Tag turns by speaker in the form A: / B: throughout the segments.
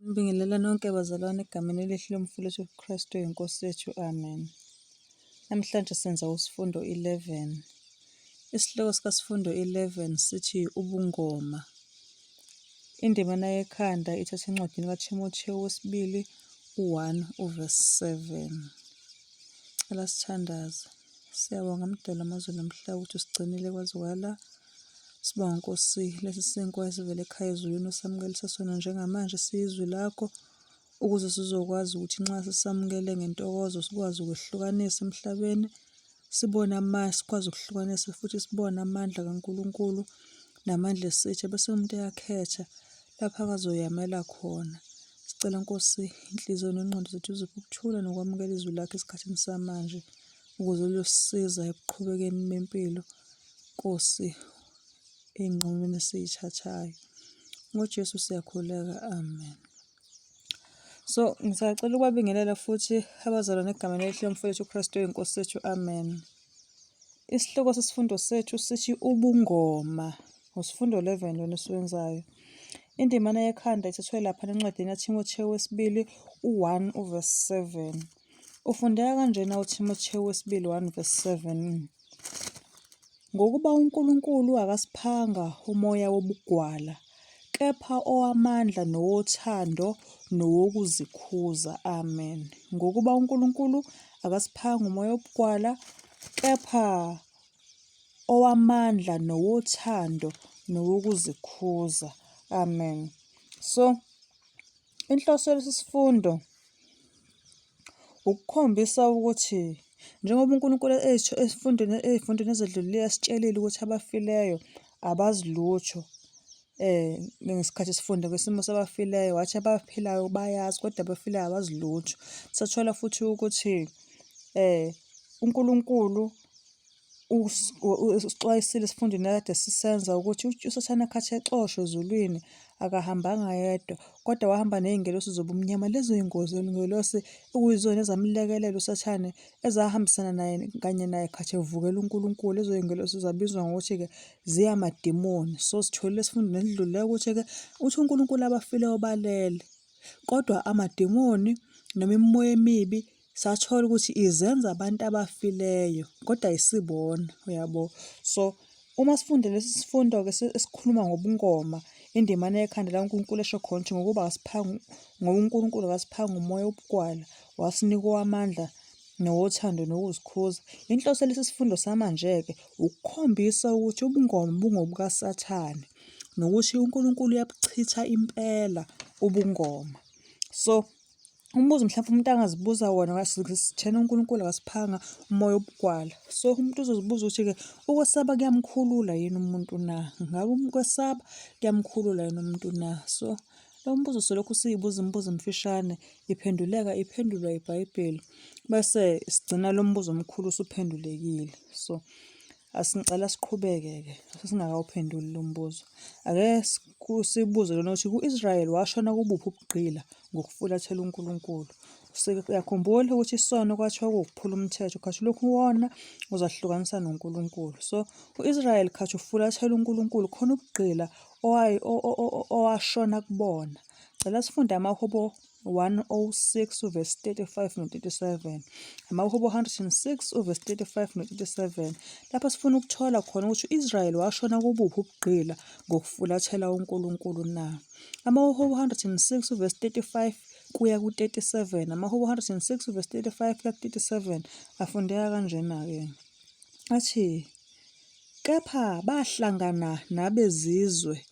A: Ngibingelela nonke bazalwane egameni elihle lomfuthu uKristu inkosi yethu, amen. Namhlanje senza usifundo 11. Isihloko sikasifundo 11 sithi ubungoma. Indimana yekhanda ithatha encwadini kaThimothewu wesibili 1 uvesi 7. Cela sithandaze. Siyabonga mdala amazwe nomhlaba ukuthi usigcinile kwaze kwala. Sibonga Nkosi lesi sinkwa esivele ekhaya ezulwini osamukelisa sona njengamanje siyizwi lakho ukuze sizokwazi ukuthi nxa sisamukele ngentokozo sikwazi ukwehlukanisa emhlabeni, sibone sikwazi ukuhlukanisa futhi sibone amandla kaNkulunkulu namandla esitsha bese umuntu eyakhetha lapha akazoyamela khona. Sicela Nkosi inhliziyo nengqondo zethu ziphe ukuthula nokwamukela izwi lakho esikhathini samanje ukuze liyosisiza ekuqhubekeni bempilo. Nkosi ey'nqumweni esiy'thathayo. NgoJesu siyakhuleka, amen. So, ngisacela ukwabingelela futhi abazalwane egameni elihle lomfuthu uKristu inkosi yethu, amen. Isihloko sesifundo sethu sithi ubungoma. Usifundo 11 lona esiwenzayo. Indimana yekhanda ithathwe lapha encwadini kaThimothewu wesibili 1 uvesi 7. Ufundeka kanjena uThimothewu wesibili 1 vesi 7. Ngokuba uNkulunkulu akasiphanga umoya wobugwala, kepha owamandla nowothando nowokuzikhuza. Amen. Ngokuba uNkulunkulu akasiphanga umoya wobugwala, kepha owamandla nowothando nowokuzikhuza. Amen. So, inhloso yalesi sifundo ukukhombisa ukuthi njengoba uNkulunkulu ezifundweni ezedlulileyo asitshelile ukuthi abafileyo abazi lutho. Ngesikhathi sifunda kwisimo sabafileyo wathi abaphilayo bayazi kodwa abafileyo abazi lutho. Sathola futhi ukuthi uNkulunkulu usixwayisile esifundweni akade sisenza ukuthi uSathane akhathi exoshwe ezulwini akahambanga yedwa kodwa wahamba ney'ngelosi zobumnyama. Lezo y'ngelosi okuyizona ezamlekelela uSathane ezahambisana naye kanye naye khathi evukela uNkulunkulu. Lezo y'ngelosi zabizwa ngokuthi-ke ziyamadimoni. So sitholile esifundweni esidlulileyo ukuthi-ke uthi uNkulunkulu abafileyo balele kodwa amadimoni noma imimoya emibi sathola ukuthi izenza abantu abafileyo kodwa ayisibona, uyabo. So uma sifunde lesi sifundo-ke esikhuluma ngobungoma, indimana yekhanda la uNkulunkulu esho khona ukuthi ngoba uNkulunkulu akasiphanga umoya wobugwala, wasinika owamandla nowothando nokuzikhuza. Inhloso lesi sifundo samanje-ke ukukhombisa ukuthi ubungoma bungobukaSathane nokuthi uNkulunkulu uyabuchitha impela ubungoma. So umbuzo mhlawumbe umuntu angazibuza wona sithena uNkulunkulu akasiphanga umoya wobugwala. So umuntu uzozibuza ukuthi-ke ukwesaba kuyamkhulula yini umuntu na? Ngabe ukwesaba kuyamkhulula yini umuntu na? So lo mbuzo solokhu siyibuza imibuzo emfishane iphendulwa iBhayibheli bese sigcina lo mbuzo omkhulu usuphendulekile. So asingicela siqhubeke-ke singakawuphenduli lo mbuzo. Ake sibuze lona ukuthi u-Israyeli washona kubuphi ubugqila ngokufulathela uNkulunkulu. Uyakhumbula ukuthi isono kwathiwa kuwukuphula umthetho, khathi lokhu wona uzahlukanisa noNkulunkulu. So u-Israyeli khathi ufulathela uNkulunkulu khona ubugqila owashona kubona. Cela sifunde amaHubo 106 uvesi 35 no-37. AmaHubo 106 uvesi 35 no-37. Lapha sifuna ukuthola khona ukuthi u-Israyeli washona kubuphi ubugqila ngokufulathela uNkulunkulu na. AmaHubo 106 uvesi 35 kuya ku-37. AmaHubo 106 uvesi 35 kuya ku-37 afundeka kanjena-ke. Athi, kepha bahlangana nabezizwe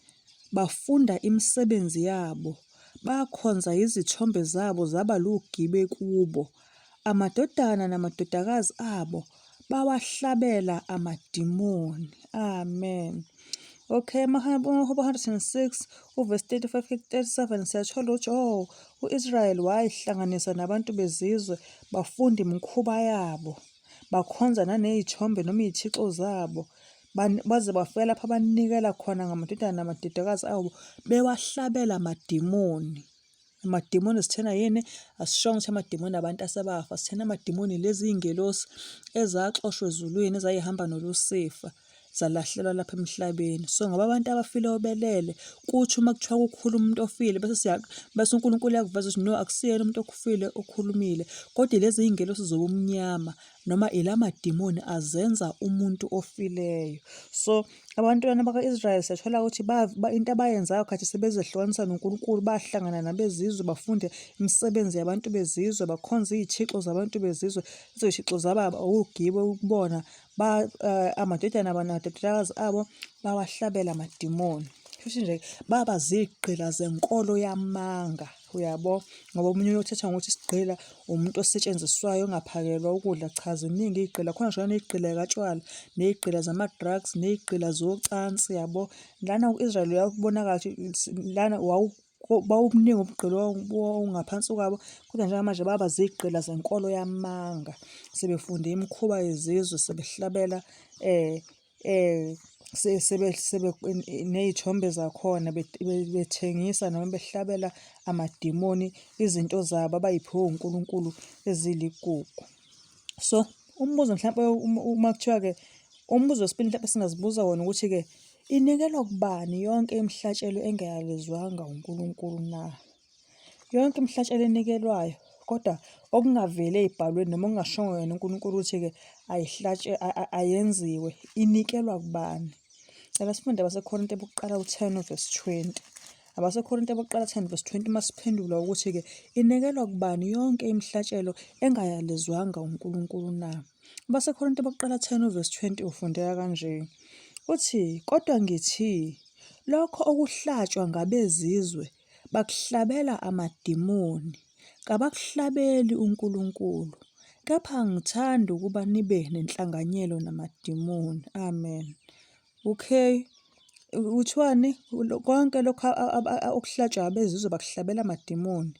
A: bafunda imisebenzi yabo, bakhonza izithombe zabo zaba lugibe kubo. Amadodana namadodakazi abo bawahlabela amadimoni. Amen. Okay, amaHubo 106 uvesi 35-37 siyathola ukuthi u-Israyeli wayihlanganisa nabantu bezizwe bafunda imikhuba yabo, bakhonza naney'thombe noma iy'thixo zabo, baze bafika lapho abanikela khona ngamadodana namadodakazi abo bewahlabela amadimoni. Amadimoni sithena yini? Asishongo ukuthi amadimoni abantu asebafa, sithena amadimoni lezi y'ngelosi ezaxoshwa ezulwini ezayihamba noLucifer. zalahlelwa lapha emhlabeni. So ngoba abantu abafileyo belele, kutsho uma kuthiwa kukhula umuntu ofile bese uNkulunkulu yakuveza ukuthi no, akusiyena umuntu okufile okhulumile, kodwa lezi iy'ngelosi zobumnyama noma ilamadimoni azenza umuntu ofileyo. So abantwana baka-Israyeli siyathola ukuthi into abayenzayo khathi sebezehlukanisa noNkulunkulu, bahlangana nabezizwe, bafunde imisebenzi yabantu bezizwe, bakhonze iy'thixo zabantu bezizwe. Lezo y'thixo zaba ugibe ukubona, amadodana namadodakazi abo bawahlabela amadimoni. Kusho nje baba zigqila zenkolo yamanga, uyabo, ngoba omunye uyothetha ngokuthi isigqila umuntu osetshenziswayo ongaphakelwa ukudla. Cha, ziningi iy'gqila, khona njalo ney'gqila y'katshwala, ney'gqila zama-drugs, ney'gqila zocansi, yabo. Lana ku-Israyeli uyakubonakala ukuthi lana bawubuningi ubugqila ongaphansi kwabo, kodwa njengamanje baba zigqila zenkolo yamanga, sebefunde imikhuba yezizwe, sebehlabela ney'thombe zakhona, bethengisa noma behlabela amadimoni izinto zabo abay'phiwe uNkulunkulu eziligugu. So umbuzo mhlampe uma kuthiwa-ke, umbuzo wesibili mhlampe singazibuza wona ukuthi-ke, inikelwa kubani yonke imihlatshelo engayalezwanga uNkulunkulu na? Yonke imihlatshelo enikelwayo, kodwa okungavele ey'bhalweni noma okungashongo yena uNkulunkulu ukuthi-ke ayenziwe, inikelwa kubani? Cela sifunde abaseKorinte bokuqala u-10 verse 20. AbaseKorinte bokuqala 10 verse 20 masiphendula ukuthi-ke inikelwa kubani yonke imihlatshelo engayalezwanga uNkulunkulu na? AbaseKorinte bokuqala 10 verse 20 ufundeka kanje. Uthi, kodwa ngithi, lokho okuhlatshwa ngabezizwe bakuhlabela amadimoni, kabakuhlabeli uNkulunkulu. Kepha angithandi ukuba nibe nenhlanganyelo namadimoni. Amen. Okay, kuthiwani? Konke lokho okuhlatshwa abezizwe bakuhlabela amadimoni,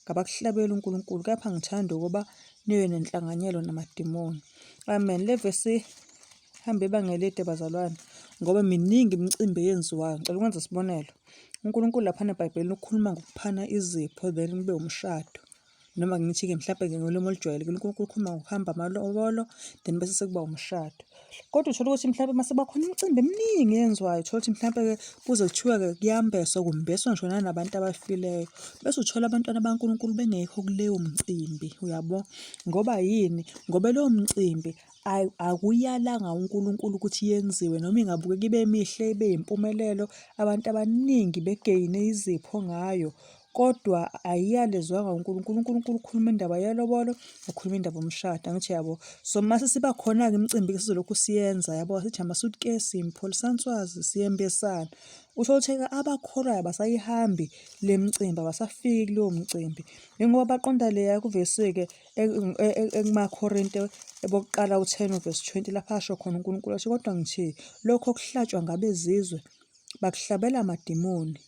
A: kabakuhlabeli uNkulunkulu. Kepha ngithanda ukuba nibe nenhlanganyelo namadimoni. Amen. Le vesi hambe ibanga elide bazalwane, ngoba miningi imicimbi eyenziwayo. Ngicela ukwenza isibonelo. uNkulunkulu laphana eBhayibhelini ukhuluma ngokuphana izipho, then kube umshado. Noma ngithi-ke mhlampe-ke ngolimi olujwayelekile uNkulunkulu ukhuluma ngokuhamba amalobolo, then bese sekuba umshado. Kodwa uthola ukuthi mhlampe mase bakhona imicimbi eminingi eyenziwayo, uthola ukuthi mhlampe-ke kuze kuthiwe-ke kuyambeswa, kumbeswa ngisho nanabantu abafileyo. Bese uthola abantwana baNkulunkulu bengekho kuleyo mcimbi, uyabo? Ngoba yini? Ngoba leyo mcimbi akuyalanga uNkulunkulu ukuthi yenziwe, noma ingabukeka ibe mihle, ibe yimpumelelo, abantu abaningi begeyine izipho ngayo, kodwa ayiyalezwanga uNkulunkulu. uNkulunkulu ukhuluma indaba yelobolo, ukhuluma indaba yomshado, angithi yabo? So mase siba khona-ke imicimbi-ke sizolokhu siyenza, yabo, sithi amasudukesi, impholisanswazi, siyembesana. Uthola ukuthi-ke abakholwayo abasayihambi le micimbi, abasafiki kuleyo mcimbi. Njengoba baqonda leya kuvesi-ke ekumaKorinte bokuqala u-10 verse 20 lapha asho khona uNkulunkulu athi, kodwa ngithi, lokho okuhlatshwa ngabezizwe bakuhlabela amadimoni,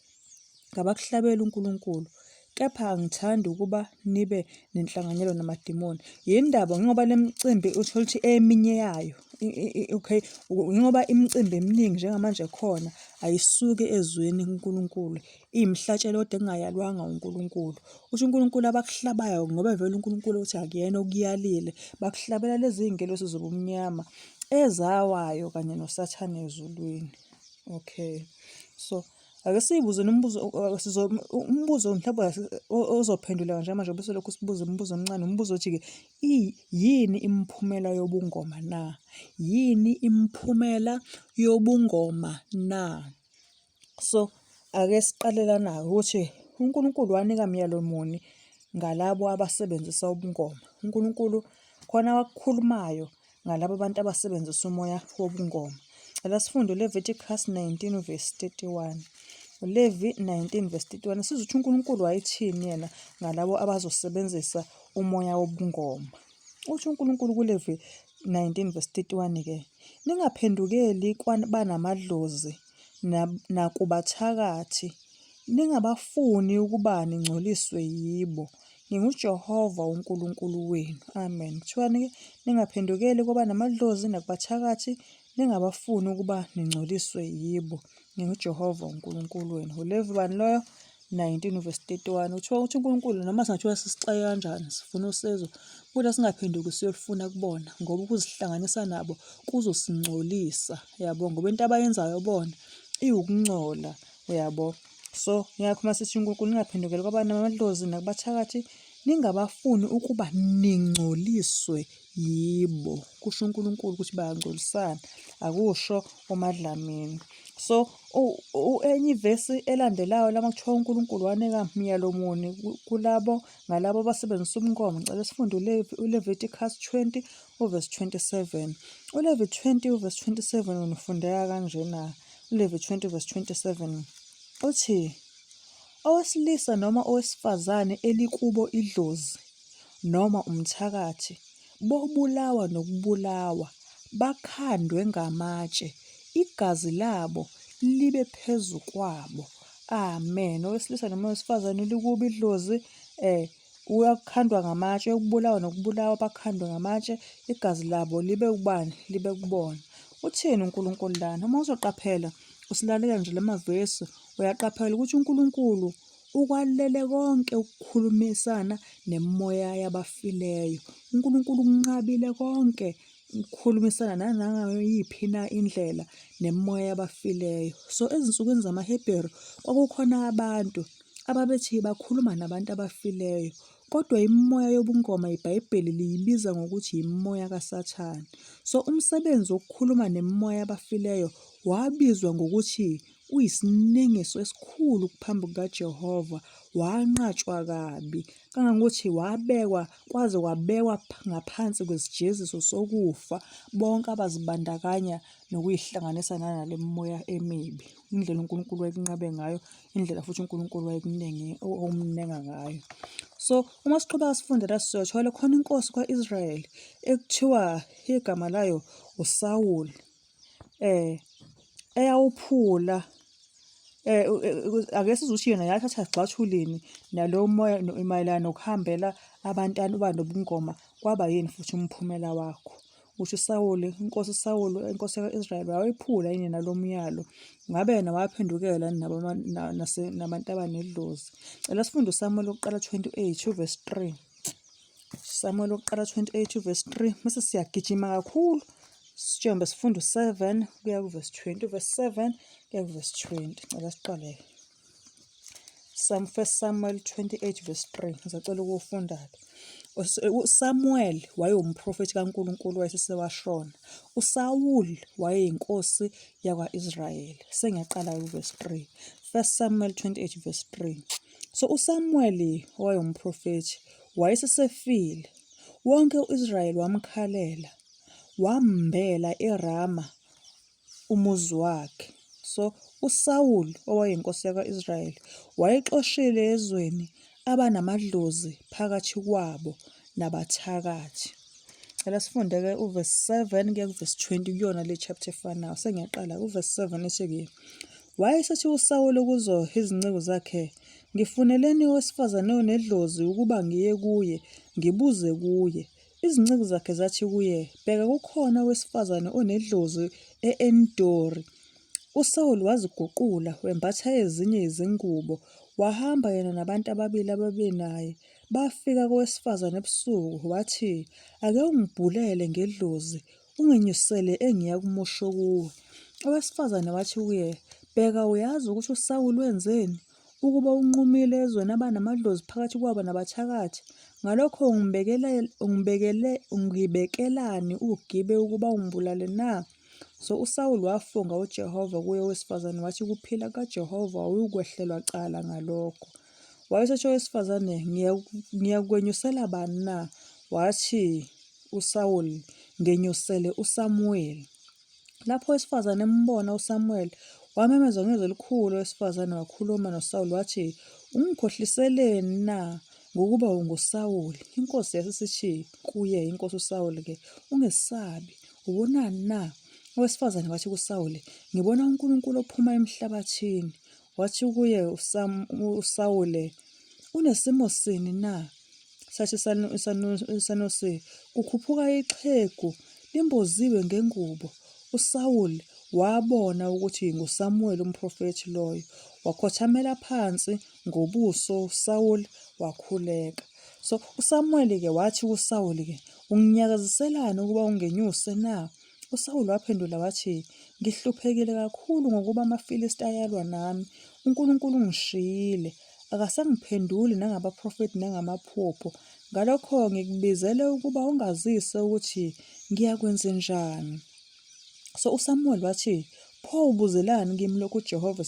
A: kabakuhlabeli uNkulunkulu. Kepha angithandi ukuba nibe nenhlanganyelo namadimoni. Yindaba ngoba le micimbi uthola ukuthi eminye yayo, okay, ngoba imicimbi eminingi njengamanje khona ayisuke ezweni kuNkulunkulu, iyimihlatshelo kodwa engayalwanga uNkulunkulu. Usho uNkulunkulu abakuhlabayo ngoba vele uNkulunkulu uthi akuyena okuyalile, bakuhlabela lezi iy'ngelosi zobumnyama ezawayo kanye noSathane ezulwini. Okay, so ake siyibuze umbuzo mhlawumbe ozophendula njengamanje bese lokhu sibuze umbuzo omncane. Umbuzo othi-ke, yini imiphumela yobungoma na? Yini imiphumela yobungoma na? So ake siqalela nayo ukuthi uNkulunkulu wanika myalo muni ngalabo abasebenzisa ubungoma. uNkulunkulu khona wakukhulumayo ngalabo abantu abasebenzisa umoya wobungoma. Ela sifunde uLeviticus 19 verse 31. uLevi 19 verse 31 sizwe ukuthi uNkulunkulu wayethini yena ngalabo abazosebenzisa umoya wobungoma. Uthi uNkulunkulu kuLevi 19 verse 31-ke, ningaphendukeli banamadlozi nakubathakathi, ningabafuni ukuba ningcoliswe yibo. NginguJehova uNkulunkulu wenu. Amen. Kuthiwani-ke? Ningaphendukeli kwabanamadlozi nakubathakathi, ningabafuni ukuba ningcoliswe yibo. NginguJehova uNkulunkulu wenu. uLevi bani loyo? 19 verse 31 kuthiwa ukuthi uNkulunkulu noma singathiwa sisixaye kanjani sifuna usizo kodwa singaphenduki siyolufuna kubona ngoba ukuzihlanganisa nabo kuzosingcolisa yabo ngoba into abayenzayo bona iwukuncola uyabo. So ngakho masithi uNkulunkulu ningaphendukeli kwabantu nakubathakathi ningabafuni ukuba ningcoliswe yibo. Kusho uNkulunkulu ukuthi bayangcolisana akusho uMadlamini. So enye ivesi elandelayo lama kuthiwa uNkulunkulu wanika myalo muni kulabo ngalabo abasebenzisa ubungoma. Ngicela sifunde uLeviticus 20 verse 27. uLevi 20 verse 27 unifundeka kanjena. uLevi 20 verse 27 uthi owesilisa noma owesifazane elikubo idlozi noma umthakathi bobulawa nokubulawa bakhandwe ngamatshe igazi labo libe phezu kwabo. Amen. Owesilisa noma owesifazane likubo idlozi uyakhandwa ngamatshe, ukubulawa nokubulawa bakhandwe ngamatshe igazi labo libe kubani? Libe kubona. Uthini uNkulunkulu lana? Uma uzoqaphela usilalela nje lamavesi uyaqaphela ukuthi uNkulunkulu ukwalele konke ukukhulumisana nemimoya yabafileyo. uNkulunkulu kunqabile konke ukukhulumisana nanangayiphi na indlela nemimoya yabafileyo. So ezinsukwini zamaHebheru kwakukhona abantu ababethi bakhuluma nabantu abafileyo kodwa imimoya yobungoma iBhayibheli liyibiza ngokuthi imimoya kaSathane. So umsebenzi wokukhuluma nemimoya yabafileyo wabizwa ngokuthi uyisinengiso esikhulu phambi kukaJehova, wanqatshwa kabi kangangokuthi wabekwa kwaze wabekwa ngaphansi kwesijeziso sokufa bonke abazibandakanya nokuyihlanganisa nale mimoya emibi. Indlela uNkulunkulu wayekunqabe ngayo, indlela futhi uNkulunkulu wayekumnenga ngayo. So uma siqhubeka sifundela siyothola khona inkosi kwa-Israyeli ekuthiwa igama layo uSawuli eyawuphula ake sizuthi yena yathatha gxathulini nalowo moya mayelana nokuhambela abantu abanobungoma kwaba yini futhi umphumela wakho. Usho uSawuli, inkosi uSawuli, inkosi yaka-Israyeli wayephula yini nalo myalo. Ngabe yena waphendukela nabantu abanedlozi. Cela sifunde uSamuel wokuqala 28 verse 3. Samuel wokuqala 28 verse 3 mase siyagijima kakhulu sijombe sifunde u7 kuya kuverse 20 verse 7 kuya kuverse 20. Cela siqale First Samuel 28 verse 3. Ngizocela ukufunda. uSamuel wayewumprofethi kaNkulunkulu wayesewashona. uSawuli wayeyinkosi yakwa-Israyeli. Sengiyaqala kuverse 3. First Samuel 28 verse 3. So uSamuel wayewumprofethi wayesefile. Wonke uIsrayeli wamkhalela, wambela eRama umuzi wakhe. So uSawuli owayeyinkosi yakwa-Israyeli wayexoshile ezweni abanamadlozi phakathi kwabo nabathakathi. Cela sifunde-ke uverse 7 kuya kuverse 20 kuyona le chapter efanayo. Sengiyaqala uverse 7 ethi-ke wayesethi uSawuli kuzo izinceku zakhe, ngifuneleni owesifazane onedlozi ukuba ngiye kuye ngibuze kuye. Izinceku zakhe zathi kuye, bheka kukhona owesifazane onedlozi e-Endori. uSawuli waziguqula wembatha ezinye izingubo wahamba yena nabantu ababili ababenaye. Bafika kowesifazane ebusuku wathi, ake ungibhulele ngedlozi ungenyusele engiya kumusho kuwe. Owesifazane wathi kuye, bheka uyazi ukuthi uSawuli wenzeni ukuba unqumile ezweni abanamadlozi phakathi kwabo nabathakathi. Ngalokho ungibekelani ugibe ukuba ungibulale na? So uSawuli wafunga uJehova kuye owesifazane wathi kuphila kaJehova awuyukwehlelwa cala ngalokho. Wayesethi owesifazane, ngiyakwenyusela bani na? Wathi uSawuli, ngenyusele uSamuweli. Lapho owesifazane embona uSamuweli wamemeza ngezwi elikhulu. Owesifazane wakhuluma noSawuli wathi, ungikhohliseleni na ngokuba unguSawuli? Inkosi yasisithi kuye, inkosi uSawuli-ke, ungesabi, ubonani na? Owesifazane wathi kuSawuli, ngibona uNkulunkulu ophuma emhlabathini. Wathi kuye uSawuli, unesimo sini na? Sathi isanosi, kukhuphuka ixhegu limboziwe ngengubo. uSawuli wabona ukuthi nguSamuel umprofethi loyo. Wakhothamela phansi ngobuso uSawuli wakhuleka. So uSamuel-ke wathi kuSawuli-ke, unginyakeziselani ukuba ungenyuse na? USawuli waphendula wathi, ngihluphekile kakhulu ngokuba amaFilisti ayalwa nami. uNkulunkulu ungishiyile, akasangiphenduli nangabaprofethi nangamaphupho. Ngalokho ngikubizele ukuba ungazise ukuthi ngiyakwenzenjani. So uSamuel wathi, pho ubuzelani kimi lokhu uJehova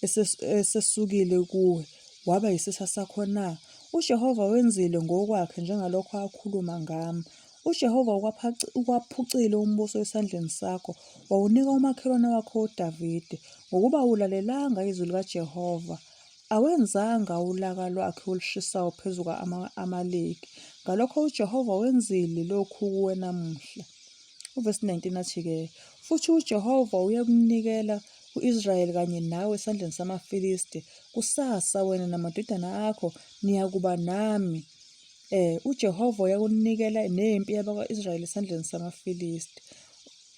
A: esesukile kuwe, waba yisitha sakho na? UJehova wenzile ngokwakhe njengalokho akhuluma ngami. UJehova ukwaphucile umbuso esandleni sakho, wawunika umakhelwane wakho uDavide, ngokuba awulalelanga izwi likaJehova. Awenzanga ulaka lwakhe olushisayo phezu kwa-Amaleki. Ngalokho uJehova wenzile lokhu kuwe namuhla. Uvesi 19 athi-ke, futhi uJehova uyakunikela u-Israyeli kanye nawe esandleni samaFilisti. Kusasa wena namadodana akho niyakuba nami. UJehova uyakunikela nempi yabakwa-Israyeli esandleni samaFilisti.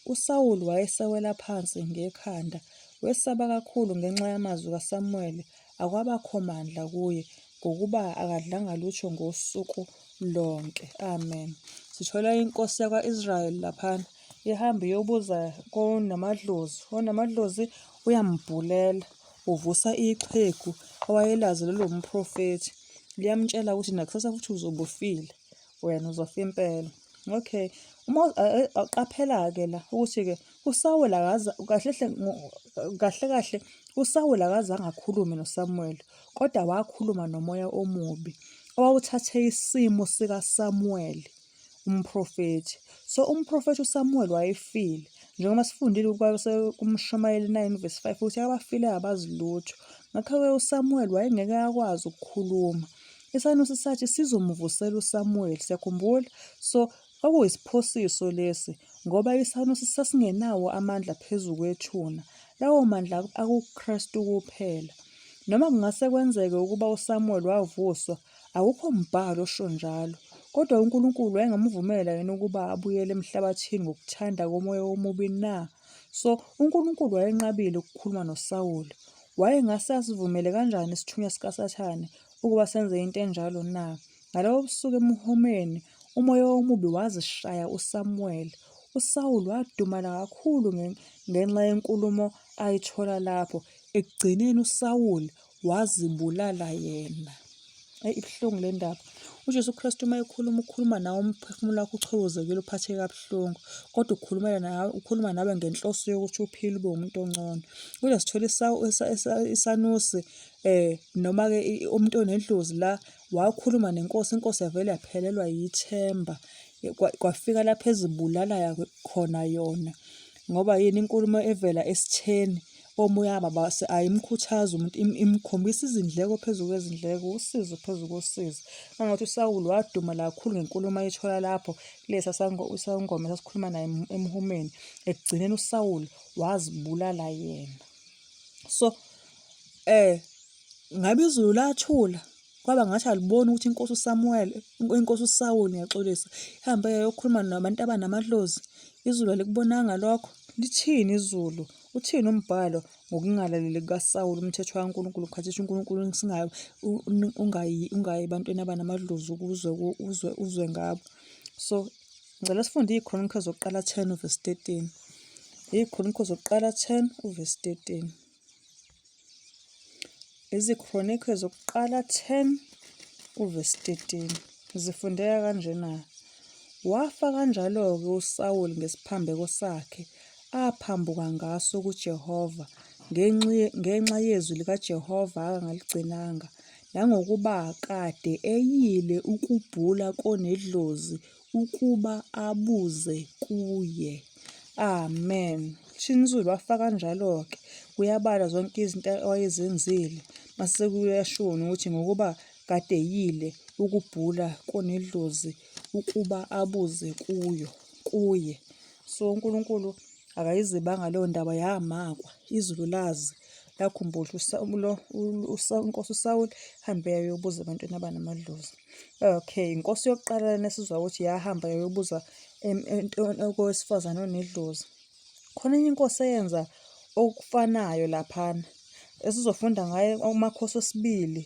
A: USawuli wayesawela phansi ngekhanda, wesaba kakhulu ngenxa yamazwi kaSamuel. Akwabakho mandla kuye, ngokuba akadlanga lutho ngosuku lonke. Amen. Sithola inkosi yakwa-Israyeli laphana ihamba iyobuza konamadlozi. Onamadlozi uyambhulela, uvusa ichegu owayelazi lelo mprofethi. Liyamtshela ukuthi nakusasa futhi uzobe ufile, wena uzofa impela. Okay, qaphela-ke la ukuthi-ke uSawuli kahle uSawuli akazange akhulume noSamuel, kodwa wakhuluma nomoya omubi owawuthathe isimo sikaSamuel umprofethi. So umprofethi uSamuel wayefile, njengoba sifundile kuMshumayeli 9:5 ukuthi abafileyo abazi lutho. Ngakho-ke uSamuel wayengeke akwazi ukukhuluma. Isanusi sathi sizomvusela uSamuel, siyakhumbula? So kwakuyisiphosiso lesi, ngoba isanusi sasingenawo amandla phezu kwethuna. Lawo mandla akuKristu kuphela. Noma kungase kwenzeke ukuba uSamuel wavuswa, akukho mbhalo osho njalo. Kodwa uNkulunkulu wayengamvumela yena ukuba abuyele emhlabathini ngokuthanda komoya omubi na? So uNkulunkulu wayenqabile ukukhuluma noSawuli. Wayengase asivumele kanjani isithunywa sikaSathane ukuba senze into enjalo na? Ngalobo busuku emuhumeni, umoya omubi wazishaya uSamuel. uSawuli wadumala kakhulu ngenxa yenkulumo ayithola lapho. Ekugcineni uSawuli wazibulala yena. Ibuhlungu le ndaba. uJesu Kristu uma ukhuluma nawe umphefumulo wakho uchozekile uphatheke kabuhlungu, kodwa ukhuluma nawe ngenhloso yokuthi uphile ube umuntu ongcono. Kule sithola isanusi noma-ke umuntu onedlozi la wakhuluma nenkosi, inkosi yavele yaphelelwa yithemba. Kwafika lapho ezibulala khona yona, ngoba yini inkulumo evela esitheni omoya ayimkhuthazi umuntu, imkhombisa izindleko phezu kwezindleko, usizo phezu kosizo. Angathi uSawuli wadumala kakhulu ngenkulumo ayithola lapho kulesa sangoma sasikhuluma naye emuhumeni. Ekugcineni uSawuli wazibulala yena. So ngabe izulu lathula, kwaba ngathi aliboni ukuthi inkosi uSawuli ngiyaxolisa, ihambe yayokhuluma nabantu abanamadlozi. Izulu alikubonanga lokho. Lithini izulu? Uthini umbhalo ngokungalaleli kukaSawuli umthetho kaNkulunkulu? Khathesi uNkulunkulu ungayi ebantwini abanamadlozi ukuze uzwe ngabo. So ngicela sifunde iChronicles zokuqala 10:13. iChronicles zokuqala 10:13. iChronicles zokuqala 10:13. Zifundeka kanjena. Wafa kanjalo-ke uSawuli ngesiphambeko sakhe aphambuka ngaso kuJehova, ngenxa yezwi likaJehova akangaligcinanga, nangokuba kade eyile ukubhula konedlozi ukuba abuze kuye. Amen. Shinzulu wafa kanjalo-ke. Kuyabala zonke izinto awayezenzile. Mase kuyashona ukuthi ngokuba kade eyile ukubhula konedlozi ukuba abuze kuye. So uNkulunkulu akayizibanga leyo ndaba, yamakwa, izulu lazi, lakhumbula inkosi uSawuli hambe yayobuza ebantwini abanamadlozi. Okay, inkosi yokuqala nesizwa ukuthi yahamba yayobuza owesifazane onedlozi. Khona enye inkosi eyenza okufanayo laphana esizofunda ngayo uMakhosi wesibili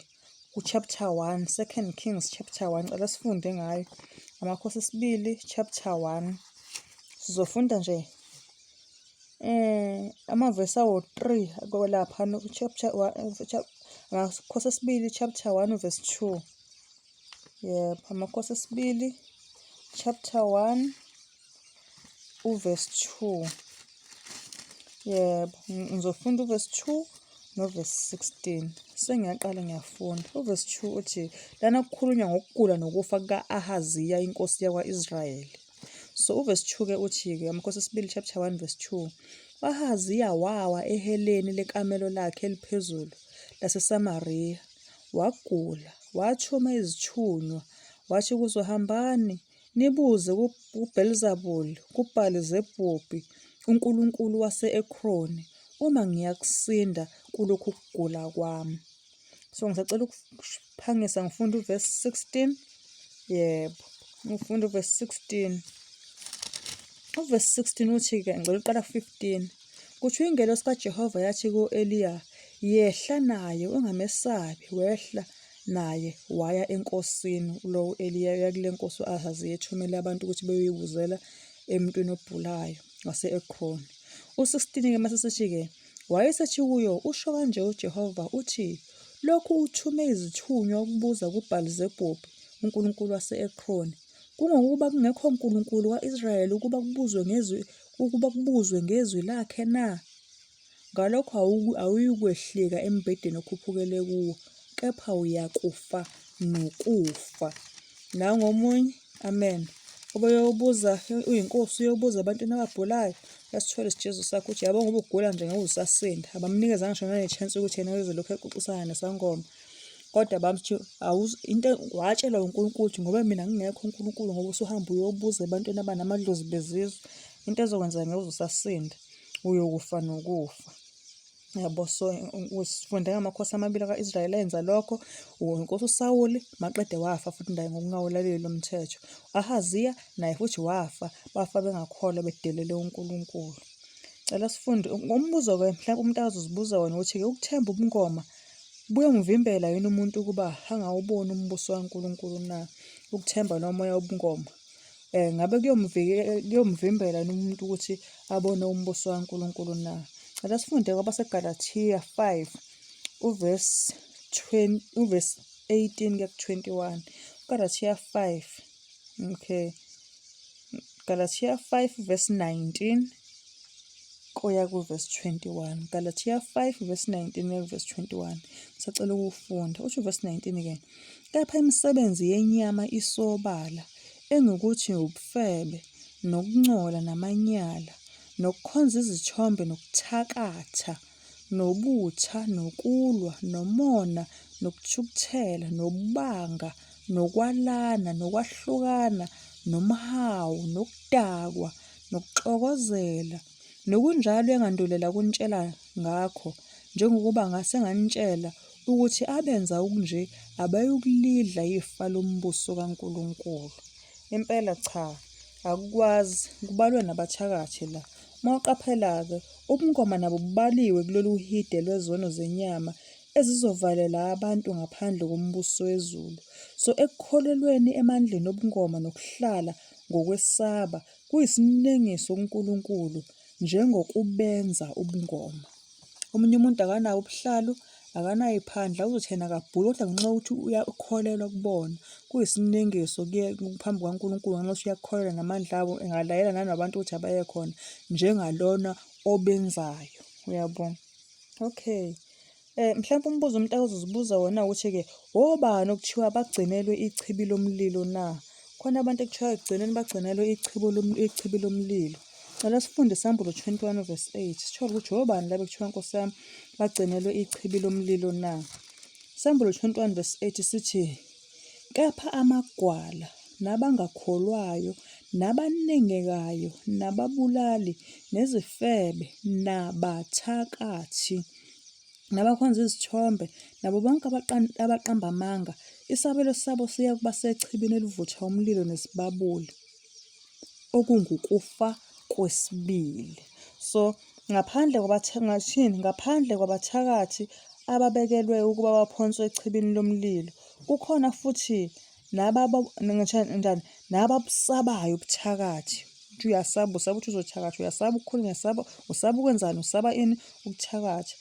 A: chapter 1, 2 Kings chapter 1. Cela sifunde ngayo amakhosi wesibili chapter 1. Sizofunda nje amavesi awo-3 laphana chapter 1, amakhosi wesibili chapter 1 verse 2. Yebo, amakhosi wesibili chapter 1 uverse 2. Yebo, ngizofunda uverse 2 noverse 16. Sengiyaqala ngiyafunda. Uverse 2 uthi, lana kukhulunywa ngokugula nokufa kuka-Ahaziya inkosi yakwa-Israyeli. So uverse 2-ke uthi-ke, amakhosi wesibili chapter 1 verse 2. U-Ahaziya wawa eheleni lekamelo lakhe eliphezulu laseSamariya, wagula, wathuma izithunywa, wathi kuzo, hambani nibuze kuBhelizebuli, kuBhali-Zebubhi, unkulunkulu wase-Ekroni, uma ngiyakusinda kulokhu kugula kwami. So ngisacela ukuphangisa ngifunda uverse 16. Yebo, ngifunda uverse 16. Uverse 16 uthi-ke, ngicela uqala 15. Kuthi ingelosi kaJehova yathi ku-Eliya, yehla naye ungamesabi. Wehla naye waya enkosini. Lo Eliya yakule nkosi u-Ahaziya ethumele abantu ukuthi beyoyibuzela emntwini obhulayo wase-Ekroni. U-16-ke masesithi-ke, wayesethi kuyo, usho kanje uJehova uthi, lokhu uthume izithunywa ukubuza kuBhali-Zebubhi, unkulunkulu wase-Ekroni, kungokuba kungekho nkulunkulu ka-Israyeli ukuba kubuzwe ngezwi lakhe na? Ngalokho awuyikwehlika embhedeni okhuphukele kuwo, kepha uyakufa nokufa. Nangomunye, amen. Uyobuza uyinkosi, uyobuza ebantwini abagulayo, uyasithola isijezu sakho uthi, yabo ngoba ugula nje ngeke usasinda. Abamnikezanga ngisho nane-chance ukuthi yena uyozolokhu exoxisana nesangoma. Kodwa bamthi into watshelwa uNkulunkulu ukuthi ngoba mina ngingekho uNkulunkulu, ngoba usuhamba uyobuza ebantwini abanamadlozi bezizwe, into ezokwenzeka ngeke usasinda, uyokufa nokufa. Yabo, so sifunde ngamakhosi amabili ka-Israyeli ayenza lokho. Inkosi uSawuli maqede wafa futhi naye ngokungawulaleli lo mthetho. U-Ahaziya naye futhi wafa, bafa bengakholwa bedelele uNkulunkulu. Cela sifunde umbuzo-ke, mhlawumbe umuntu azozibuza wona ukuthi-ke, ukuthemba ubungoma buyomvimbela yini umuntu ukuba angawuboni umbuso kaNkulunkulu na? Ukuthemba nomoya wobungoma ngabe kuyomvimbela yini umuntu ukuthi abone umbuso kaNkulunkulu na? Cela sifunde kwabaseGalathiya 5 uverse 18 kuya ku-21. Galathiya 5, okay, Galathiya 5 verse 19 kuya ku-verse 21. Galathiya 5 verse 19 kuya ku-verse 21. Ngisacela ukufunda. Uthi uverse 19-ke, kepha imisebenzi yenyama isobala, engukuthi ubufebe, nokungcola namanyala, nokukhonza izithombe, nokuthakatha, nobutha, nokulwa, nomona, nokuthukuthela, nobanga, nokwalana, nokwahlukana, nomhawu, nokudakwa, nokuxokozela, nokunjalo engandulela kunitshela ngakho, njengokuba ngase nganitshela ukuthi abenza okunje abayukulidla ifa lombuso kaNkulunkulu. Impela cha, akukwazi, kubalwe nabathakathi la. Mawuqaphela-ke, ubungoma nabo bubaliwe kulolu hide lwezono zenyama ezizovalela abantu ngaphandle kombuso wezulu. So ekukholelweni emandleni obungoma nokuhlala ngokwesaba kuyisinengiso kuNkulunkulu njengokubenza ubungoma. Omunye umuntu akanawo ubuhlalu, akanayo iphandla, uzothi yena akabhuli, kodwa ngenxa yokuthi uyakholelwa kubona, kuyisinengiso phambi kwaNkulunkulu ngenxa yokuthi uyakholelwa namandla abo, engalayela nanabantu ukuthi abaye khona njengalona obenzayo. Uyabona? Okay. Mhlawumbe umbuzo umuntu azozibuza wona ukuthi-ke, obani okuthiwa bagcinelwe ichibi lomlilo na? Khona abantu ekuthiwa ekugcineni bagcinelwe ichibi lomlilo. Cela sifunde Isambulo 21 verse 8. Sithole ukuthi obani laba ekuthiwa Nkosi yami bagcinelwe ichibi lomlilo na? Isambulo 21 verse 8 sithi, kepha amagwala, nabangakholwayo, nabanengekayo, nababulali, nezifebe, nabathakathi, nabakhonza izithombe, nabo bonke abaqamba amanga, isabelo sabo siya kuba sechibini elivutha umlilo nesibabuli, okungukufa kwesibili. So ngaphandle kwabathakathi ababekelwe ukuba baphonswe echibini lomlilo, kukhona futhi nababusabayo ubuthakathi. Uyasaba ukuthi uzothakatha, uyasaba ukukhulunywa, usaba ukwenzani, usaba ini ukuthakatha.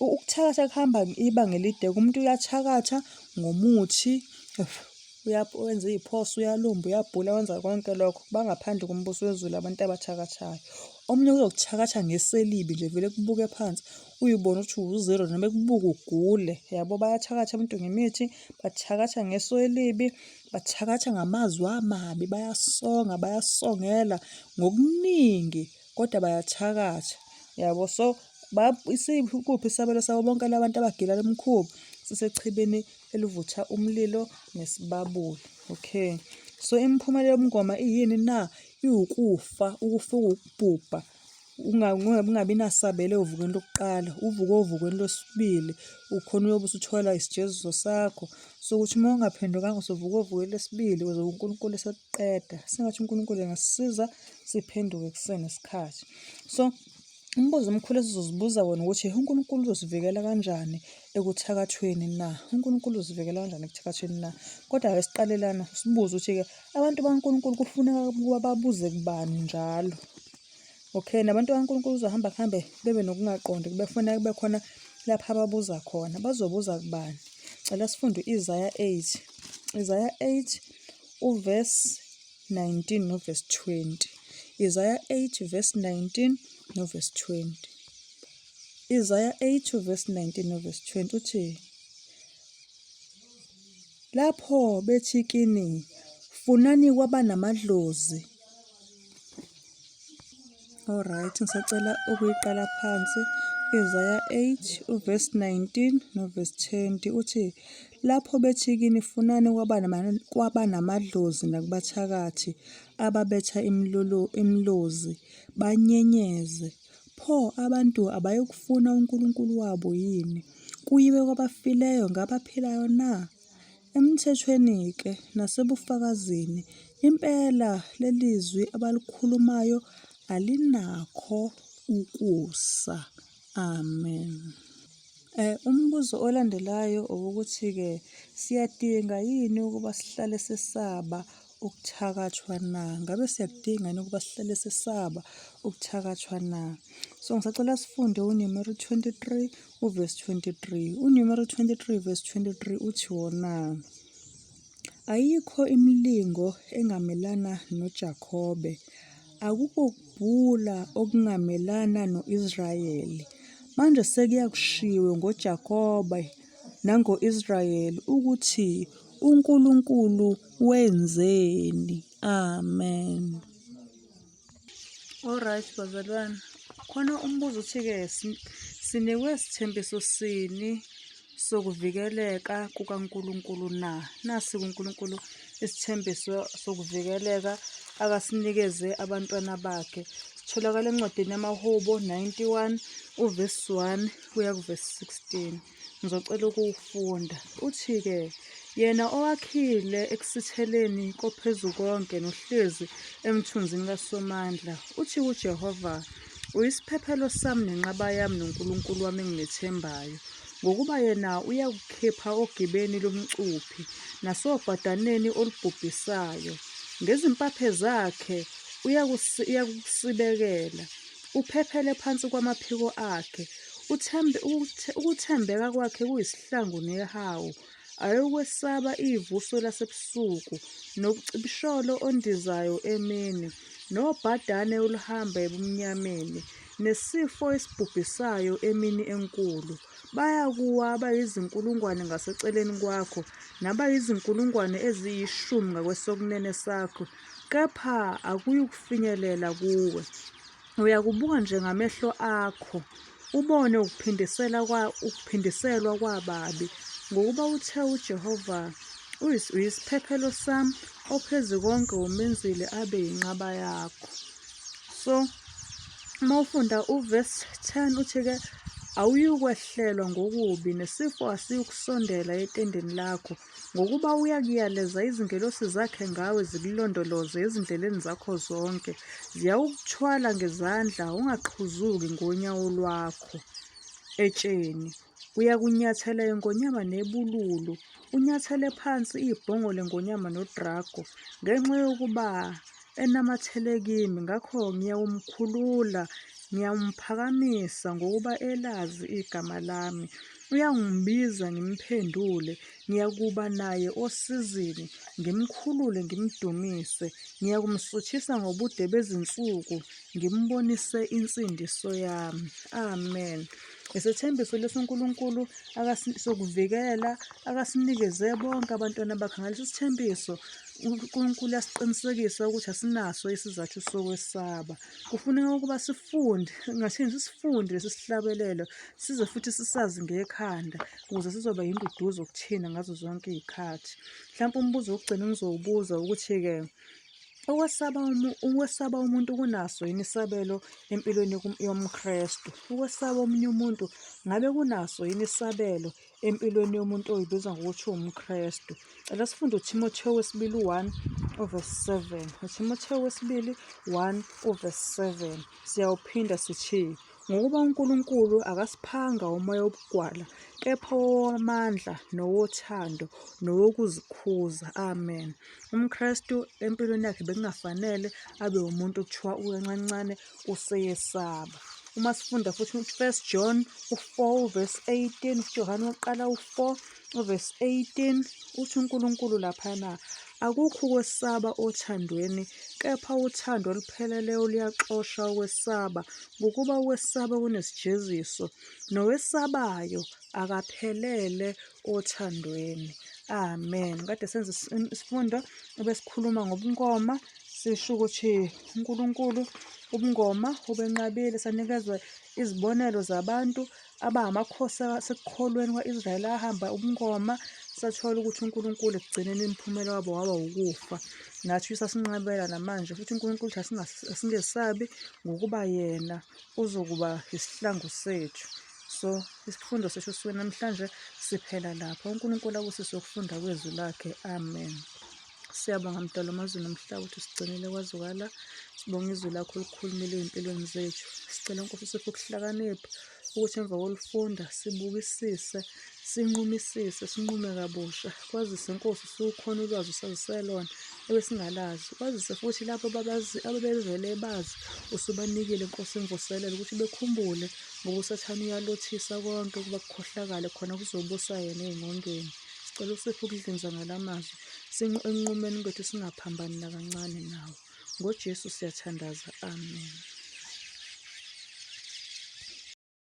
A: Ukuthakatha kuhamba ibanga elide. Umuntu uyathakatha ngomuthi, wenza iy'phoso, uyalumba, uyabhula, wenza konke lokho. Bangaphandle kombuso wezulu abantu abathakathayo. Omunye uzokuthakatha ngeselibi nje, vele kubuke phansi uyibone ukuthi uzero noma ekubuke ugule. Yabo, bayathakatha abantu ngemithi, bathakatha ngeso elibi, bathakatha ngamazwi amabi, bayasongela ngokuningi, kodwa bayathakatha. Yabo, so kuphi isabelo sabo bonke labantu abagila lomkhuba sisechibini elivutha umlilo nesibabuli. Okay, so imiphumela yobungoma iyini na? Iwukufa, ukufa ukubhubha. Ungabi nasabele ovukweni lokuqala, uvuke ovukweni lwesibili, ukhona uyobe usuthola isijeziso sakho sokuthi uma ungaphendukanga usuvuka ovukweni lwesibili, ukuze uNkulunkulu esekuqeda. Sengathi uNkulunkulu engasisiza siphenduke kusenesikhathi. So umbuzo omkhulu esizozibuza wona ukuthi uNkulunkulu uzosivikela kanjani ekuthakathweni na? uNkulunkulu uzivikela kanjani ekuthakathweni na? Kodwa-ke siqalelana sibuze ukuthi-ke abantu bakaNkulunkulu kufuneka ukuba babuze kubani njalo. Okay, nabantu bakaNkulunkulu uzohamba kuhambe bebe nokungaqondi, kufuneka kube khona lapha ababuza khona. Bazobuza kubani? Cela sifunde Isaiah 8. Isaiah 8 uverse 19 noverse 20. Isaiah 8 verse 19 noverse 20. Isaiah 8 verse 19 noverse 20 uthi, lapho bethi kini, funani kwabanamadlozi. Alright, ngisacela ukuyiqala phansi. Isaiah 8 uverse 19 noverse 20 uthi, lapho bethi kini, funani kwabanamadlozi nakubathakathi ababetha imlozi, banyenyeze. Pho abantu abayokufuna uNkulunkulu wabo yini? Kuyiwe kwabafileyo ngabaphilayo na? Emthethweni-ke nasebufakazini, impela lelizwi abalikhulumayo alinakho ukusa. Amen. Umbuzo olandelayo ukuthi-ke siyadinga yini ukuba sihlale sesaba ukuthakathwa na? Ngabe siyakudinga yini ukuba sihlale sesaba ukuthakathwa na? So ngisacela sifunde uNumeri 23 uverse 23. uNumeri 23 verse 23 uthi wona, ayikho imilingo engamelana noJakobe, akukho ukubhula okungamelana no-Israyeli. Manje sekuyakushiwo ngoJakobe nango-Israyeli ukuthi uNkulunkulu wenzeni. Amen. Alright, bazalwane. Khona umbuzo uthi-ke sinikwe sithembiso sini sokuvikeleka kukaNkulunkulu na? Nasi kuNkulunkulu isithembiso sokuvikeleka akasinikeze abantwana bakhe. Sitholakala encwadini yamaHubo 91 uverse 1 kuya kuverse 16. Ngizocela ukuwufunda. Uthi-ke, yena owakhile ekusitheleni kophezukonke nohlezi emthunzini kaSomandla, uthi kuJehova, uyisiphephelo sami nenqaba yami noNkulunkulu wami engimethembayo, ngokuba yena uyakukhipha ogibeni lomcuphi nasobhadaneni olubhubhisayo. Ngezimpaphe zakhe uyakusibekela, uphephele phansi kwamaphiko akhe. Ukuthembeka kwakhe kuyisihlangu nehawu. Ayokwesaba ivuso lasebusuku, nokucibisholo ondizayo emini, nobhadane oluhamba ebumnyameni, nesifo esibhubhisayo emini enkulu. Bayakuwa abayizinkulungwane ngaseceleni kwakho, nabayizinkulungwane eziyishumi ngakwesokunene sakho, kepha akuyukufinyelela kuwe. Uyakubuka nje ngamehlo akho, ubone ukuphindiselwa kwababi, ngokuba uthe uJehova, uyisiphephelo sami, ophezulu konke umenzile abe yinqaba yakho. So uma ufunda uverse 10 uthi-ke, awuyukwehlelwa ngokubi, nesifo asiyukusondela etendeni lakho, ngokuba uyakuyaleza izingelosi zakhe ngawe zikulondoloze ezindleleni zakho zonke. Ziyawukuthwala ngezandla, ungaqhuzuki ngonyawo lwakho etsheni. Uyakunyathela ingonyama nebululu, unyathele phansi ibhongo lengonyama nodrago, ngenxa yokuba enamathele kimi. Ngakho ngiyawumkhulula, ngiyawumphakamisa ngokuba elazi igama lami. Uyangibiza ngimphendule, ngiyakuba naye osizini, ngimkhulule ngimdumise. Ngiyakumsuthisa ngobude bezinsuku, ngimbonise insindiso yami. Amen. Isethembiso lesoNkulunkulu sokuvikela akasinikeze bonke abantwana bakhe. Ngalesi sithembiso uNkulunkulu uyasiqinisekisa ukuthi asinaso isizathu sokwesaba. Kufuneka ukuba sisifunde lesi sihlabelelo, size futhi sisazi ngekhanda, ukuze sizoba yinduduzo kuthina ngazo zonke iy'khathi. Mhlawumpe umbuzo wokugcina engizowubuza ukuthi-ke, ukwesaba umuntu kunaso yini isabelo empilweni yomKrestu? Ukwesaba omunye umuntu ngabe kunaso yini isabelo empilweni yomuntu oyibiza ngokuthi uwumKrestu? Ela sifunde uThimothewu wesibili 1:7. uThimothewu wesibili 1:7. Siyawuphinda sithi, ngokuba uNkulunkulu akasiphanga umoya wobugwala, kepha owamandla nowothando nowokuzikhuza. Amen. UmKrestu empilweni yakhe bekungafanele abe umuntu okuthiwa ukancancane useyesaba. Uma sifunda futhi 1 John 4:18, uJohane wokuqala 4:18, uthi uNkulunkulu laphana, akukho ukwesaba othandweni, kepha uthando olupheleleyo luyaxosha ukwesaba, ngokuba ukwesaba kunesijeziso, nowesabayo akaphelele othandweni. Amen. Kade senze isifundo ebesikhuluma ngobungoma, sisho ukuthi uNkulunkulu ubungoma ubenqabile, sanikezwa izibonelo zabantu abangamakhosi asekukholweni kwa-Israyeli ahamba ubungoma. Sathola ukuthi uNkulunkulu ekugcineni imiphumela wabo waba ukufa. Nathi usasinqabela namanje futhi uNkulunkulu asingesabi ngokuba yena uzokuba isihlangu sethu. So isifundo sethu suke namhlanje siphela lapha. uNkulunkulu abusise ukufunda kwezwi lakhe. Amen. Siyabonga mdalo wamazulu nomhlaba ukuthi usigcinile kwazukala. Sibonga izwi lakho olukhulumile ey'mpilweni zethu. Sicela Nkosi usiphe ukuhlakanipha ukuthi emva kolufunda sibukisise, sinqumisise, sinqume kabusha. Kwazise Nkosi usukhona ulwazi usaziselona ebesingalazi. Kwazise futhi labo ababevele bazi usubanikile Nkosi imvuselelo ukuthi bekhumbule ngoba usathane uyalothisa konke ukuba kukhohlakale khona kuzobusa yena ey'ngqondweni. Sicela usiphe ukudlinza ngalamazwi enqumeni kwethu singaphambani nakancane nawo. NgoJesu siyathandaza. Amen.